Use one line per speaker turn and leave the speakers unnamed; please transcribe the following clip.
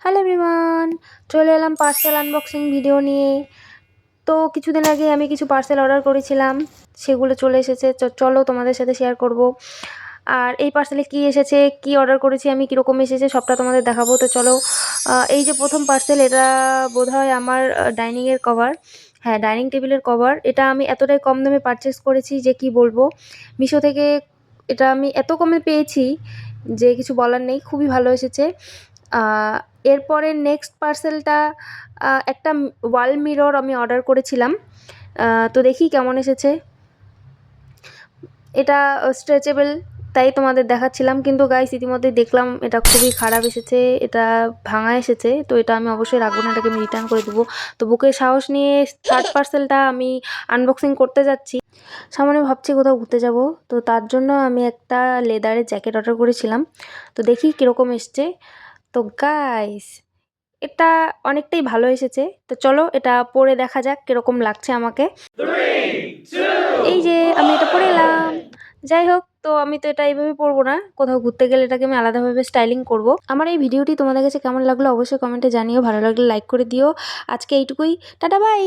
Hello everyone, চলে এলাম parcel unboxing video নিয়ে। তো কিছুদিন আগে আমি কিছু পার্সেল অর্ডার করেছিলাম, সেগুলো চলে এসেছে। চলো তোমাদের সাথে শেয়ার করব। আর এই পার্সেলে কি এসেছে, কি অর্ডার করেছি আমি, কীরকম এসেছে সবটা তোমাদের দেখাবো। তো চলো, এই যে প্রথম পার্সেল, এটা বোধহয় আমার ডাইনিংয়ের কভার। হ্যাঁ, ডাইনিং টেবিলের কভার। এটা আমি এতটাই কম দামে পারচেস করেছি যে কি বলবো। মিশো থেকে এটা আমি এত কমে পেয়েছি যে কিছু বলার নেই, খুবই ভালো এসেছে। এরপরে নেক্সট পার্সেলটা একটা ওয়াল মিরর আমি অর্ডার করেছিলাম। তো দেখি কেমন এসেছে। এটা স্ট্রেচেবল, তাই তোমাদের দেখাচ্ছিলাম, কিন্তু গাইস ইতিমধ্যে দেখলাম এটা খুবই খারাপ এসেছে, এটা ভাঙা এসেছে। তো এটা আমি অবশ্যই রাখবো না, এটাকে আমি রিটার্ন করে দেবো। তো বুকে সাহস নিয়ে থার্ড পার্সেলটা আমি আনবক্সিং করতে যাচ্ছি। সামনে ভাবছি কোথাও ঘুরতে যাব, তো তার জন্য আমি একটা লেদারের জ্যাকেট অর্ডার করেছিলাম। তো দেখি কীরকম এসছে। তো গাইস এটা অনেকটাই ভালো এসেছে। তো চলো এটা পরে দেখা যাক কীরকম লাগছে আমাকে। এই যে আমি এটা পরে এলাম। যাই হোক, তো আমি তো এটা এইভাবে পরবো না, কোথাও ঘুরতে গেলে এটাকে আমি আলাদাভাবে স্টাইলিং করব। আমার এই ভিডিওটি তোমাদের কাছে কেমন লাগলো অবশ্যই কমেন্টে জানিও, ভালো লাগলে লাইক করে দিও। আজকে এইটুকুই, টাটা বাই।